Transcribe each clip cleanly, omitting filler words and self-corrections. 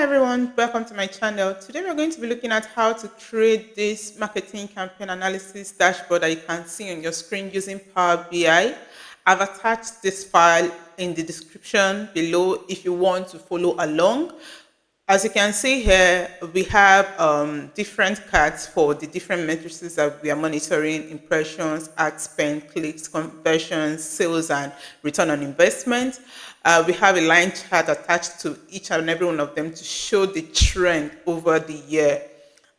everyone, welcome to my channel. Today we're going to be looking at how to create this marketing campaign analysis dashboard that you can see on your screen using Power BI. I've attached this file in the description below if you want to follow along. As you can see here, we have different cards for the different matrices that we are monitoring: impressions, ad spend, clicks, conversions, sales, and return on investment. We have a line chart attached to each and every one of them to show the trend over the year.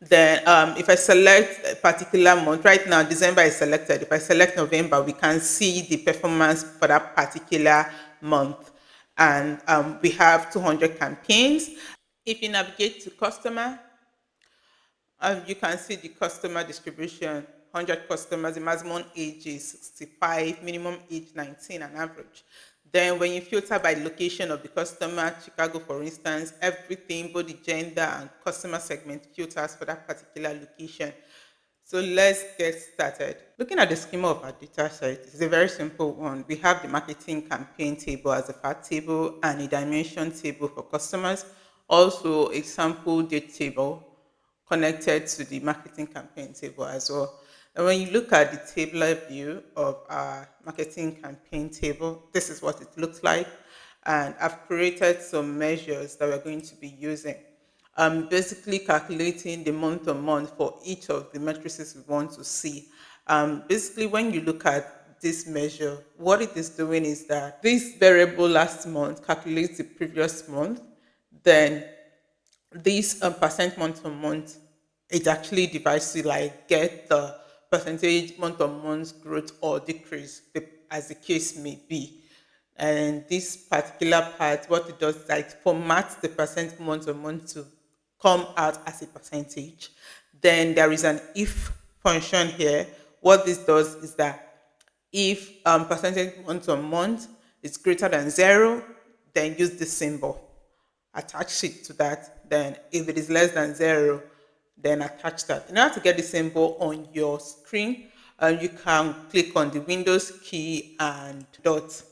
Then if I select a particular month, right now December is selected. If I select November, we can see the performance for that particular month. And we have 200 campaigns. If you navigate to customer, you can see the customer distribution. 100 customers, the maximum age is 65, minimum age 19, and average. Then when you filter by location of the customer, Chicago for instance, everything, both the gender and customer segment filters for that particular location. So let's get started. Looking at the schema of our data set, it's a very simple one. We have the marketing campaign table as a fact table and a dimension table for customers, also a sample date table connected to the marketing campaign table as well. And when you look at the tabular view of our marketing campaign table, this is what it looks like. And I've created some measures that we're going to be using. Basically calculating the month on month for each of the matrices we want to see. Basically, when you look at this measure, what it is doing is that this variable last month calculates the previous month, then this percent month on month, it actually divides to like get the percentage month on month growth or decrease, as the case may be. And this particular part, what it does is that it formats the percent month on month to come out as a percentage. Then there is an if function here. What this does is that if percentage month on month is greater than zero, then use this symbol, attach it to that. Then if it is less than zero, then attach that. In order to get the symbol on your screen, you can click on the Windows key and dot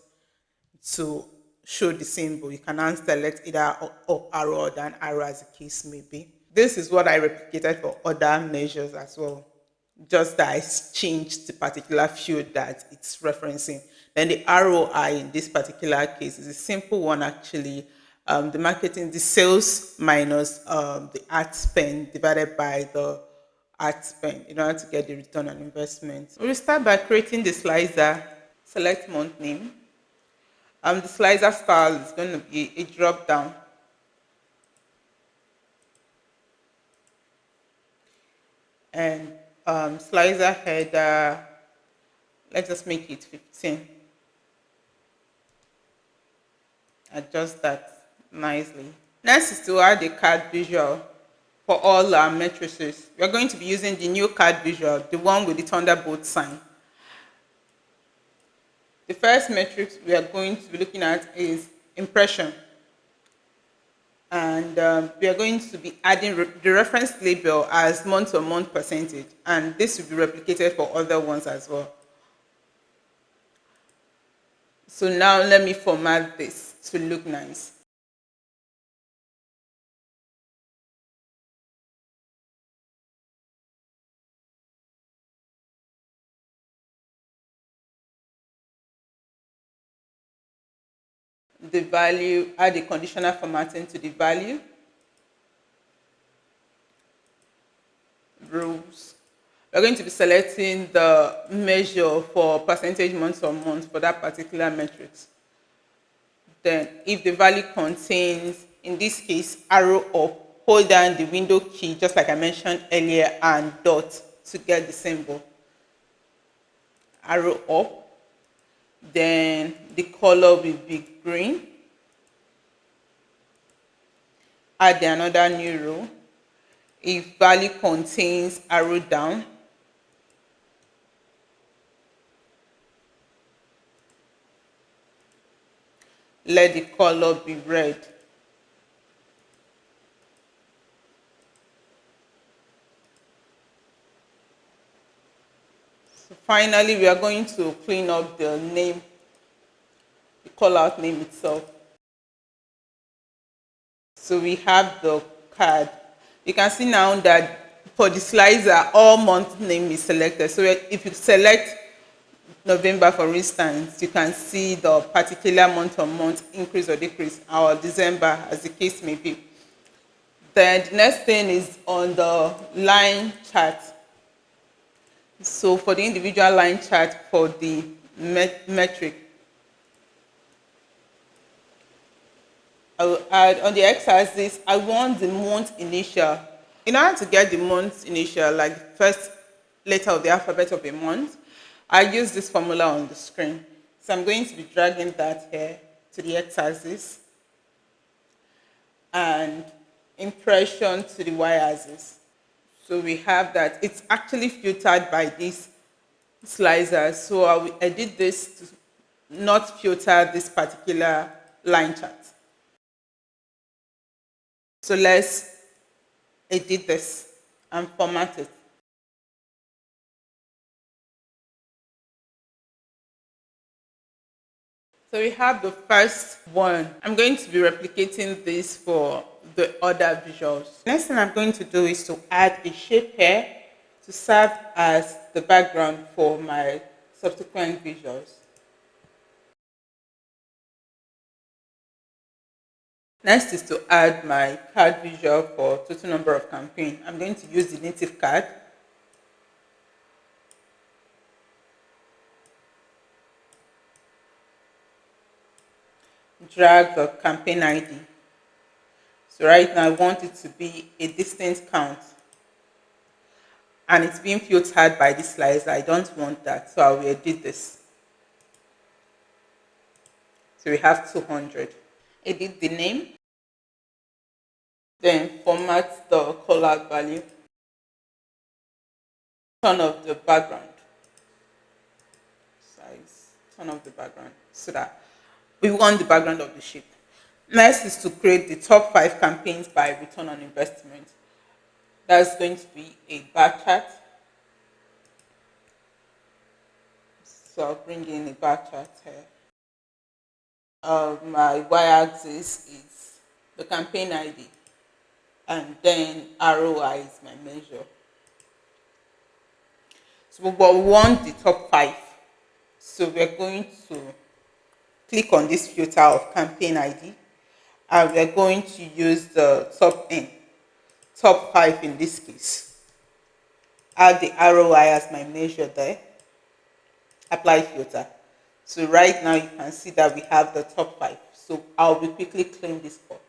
to show the symbol. You can now select either up arrow or down arrow as the case may be. This is what I replicated for other measures as well. Just that I changed the particular field that it's referencing. Then the ROI in this particular case is a simple one actually. The marketing, the sales minus the ad spend divided by the ad spend in order to get the return on investment. We'll start by creating the slicer. Select month name. The slicer style is going to be a drop down. And slicer header, let's just make it 15. Adjust that nicely. Next is to add a card visual for all our matrices. We're going to be using the new card visual, the one with the Thunderbolt sign. The first metric we are going to be looking at is impression. And we are going to be adding the reference label as month-on-month percentage. And this will be replicated for other ones as well. So now let me format this to look nice. The value, add the conditional formatting to the value. Rules. We're going to be selecting the measure for percentage month on month for that particular metrics. Then if the value contains, in this case, arrow up, hold down the window key, just like I mentioned earlier, and dot to get the symbol. Arrow up. Then the color will be green. Add another new row. If value contains arrow down, let the color be red. So finally, we are going to clean up the name, the call out name itself. So we have the card. You can see now that for the slicer, all month name is selected. So if you select November, for instance, you can see the particular month on month increase or decrease, or December, as the case may be. Then the next thing is on the line chart. So for the individual line chart for the metric, I will add on the x-axis, I want the month initial. In order to get the month initial, like the first letter of the alphabet of a month, I use this formula on the screen. So I'm going to be dragging that here to the x-axis and impression to the y-axis. So we have that. It's actually filtered by this slicer. So I will edit this to not filter this particular line chart. So let's edit this and format it. So we have the first one. I'm going to be replicating this for the other visuals. Next thing I'm going to do is to add a shape here to serve as the background for my subsequent visuals. Next is to add my card visual for total number of campaign. I'm going to use the native card. Drag the campaign ID. So right now I want it to be a distinct count. And it's being filtered by this slicer. I don't want that, so I will edit this. So we have 200. Edit the name, then format the color value, turn off the background size, turn off the background so that we want the background of the shape. Next is to create the top 5 campaigns by return on investment. That's going to be a bar chart. So I'll bring in a bar chart here. My y-axis is the campaign ID, and then ROI is my measure. So but we want the top 5. So we're going to click on this filter of campaign ID, and we're going to use the top 5 in this case. Add the ROI as my measure there. Apply filter. So right now you can see that we have the top 5. So I'll be quickly clean this up.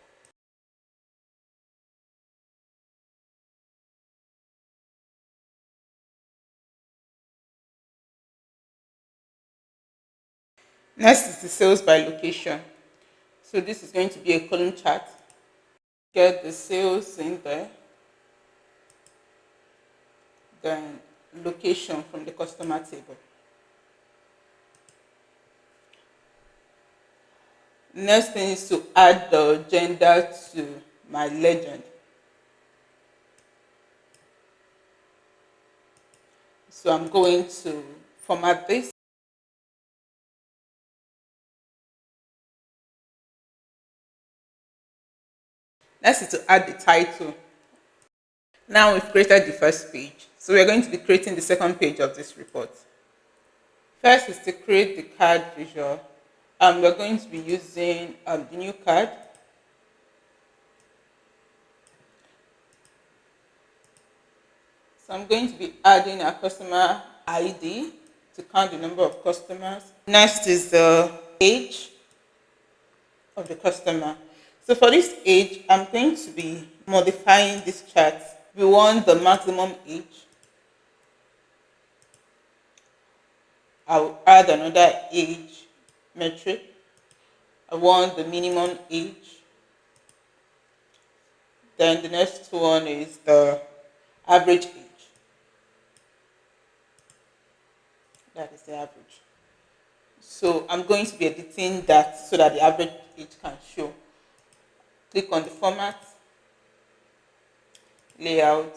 Next is the sales by location. So this is going to be a column chart. Get the sales in there, then location from the customer table. Next thing is to add the gender to my legend. So I'm going to format this. Next is to add the title. Now we've created the first page. So we're going to be creating the second page of this report. First is to create the card visual. We're going to be using the new card. So I'm going to be adding a customer ID to count the number of customers. Next is the age of the customer. So for this age, I'm going to be modifying this chart. We want the maximum age. I'll add another age metric. I want the minimum age. Then the next one is the average age. That is the average. So I'm going to be editing that so that the average age can show. Click on the format, layout.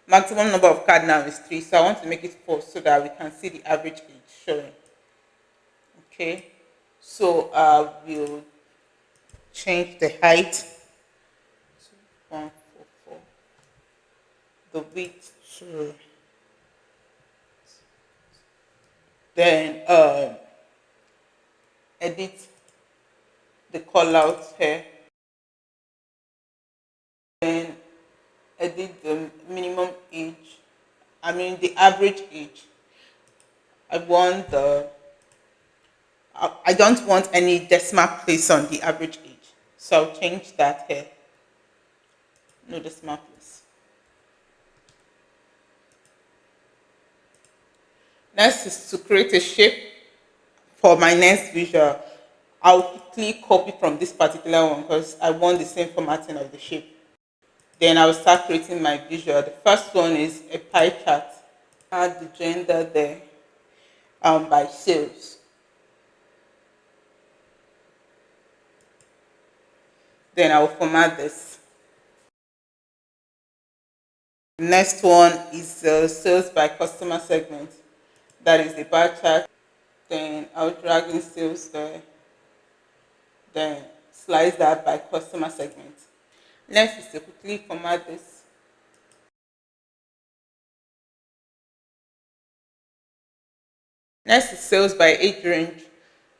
Maximum number of card now is 3, so I want to make it 4 so that we can see the average age showing. Okay, so we'll change the height the width to, then edit the call out here, then edit the minimum age, I mean the average age. I want the, I don't want any decimal place on the average age. So I'll change that here. No decimal place. Next is to create a shape for my next visual. I'll quickly copy from this particular one because I want the same formatting of the shape. Then I'll start creating my visual. The first one is a pie chart. Add the gender there by sales. Then I'll format this. Next one is sales by customer segment. That is the bar chart. Then I'll drag in sales there. Then slice that by customer segment. Next is to quickly format this. Next is sales by age range.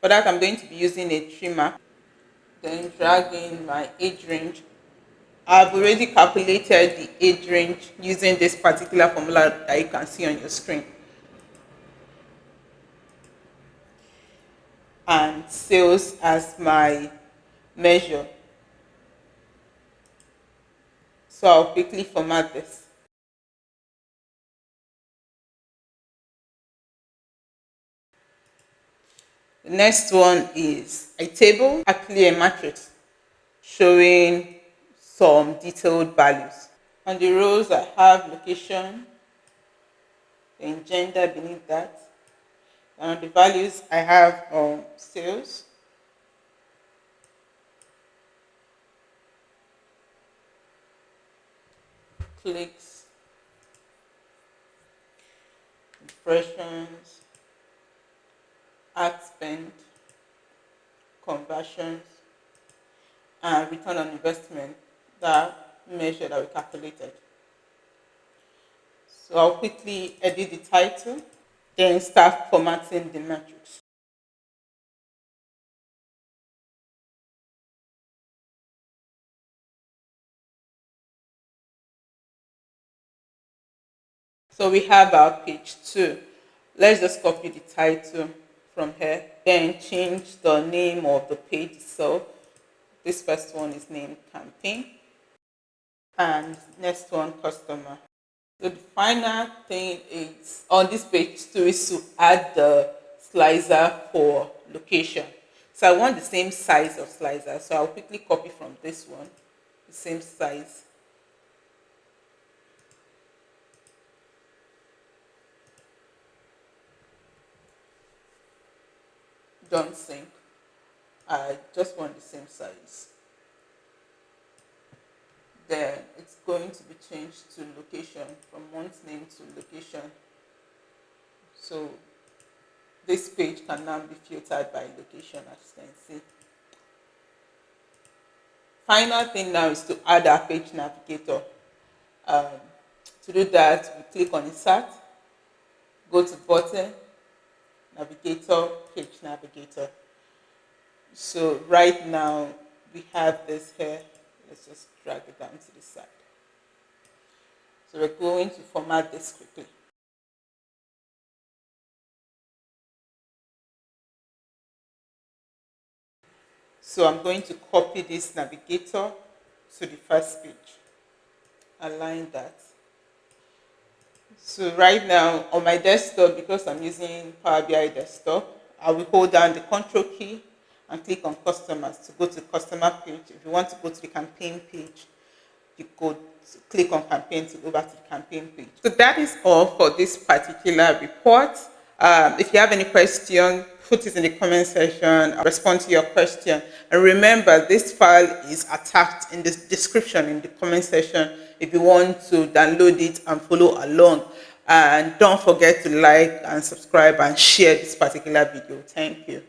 For that, I'm going to be using a trimmer. Then drag in my age range. I've already calculated the age range using this particular formula that you can see on your screen. And sales as my measure. So I'll quickly format this. The next one is a table, actually a matrix, showing some detailed values. On the rows, I have location, then gender beneath that. And on the values, I have sales, clicks, impressions, ad spend, conversions, and return on investment, that measure that we calculated. So I'll quickly edit the title, then start formatting the matrix. So we have our page 2. Let's just copy the title from here, then change the name of the page itself. This first one is named campaign, and next one customer. So the final thing is on this page 2 is to add the slicer for location. So I want the same size of slicer, so I'll quickly copy from this one, the same size. Don't sync. I just want the same size. Then it's going to be changed to location, from month name to location. So this page can now be filtered by location, as you can see. Final thing now is to add our page navigator. Um, to do that, we click on insert, go to button, navigator, page navigator. So right now we have this here. Let's just drag it down to the side. So we're going to format this quickly. So I'm going to copy this navigator to the first page. Align that. So right now on my desktop, because I'm using Power BI desktop, I will hold down the control key and click on customers to go to the customer page. If you want to go to the campaign page, you could click on campaign to go back to the campaign page. So that is all for this particular report. If you have any question, put it in the comment section. I'll respond to your question. And remember, this file is attached in the description in the comment section if you want to download it and follow along. And don't forget to like and subscribe and share this particular video. Thank you.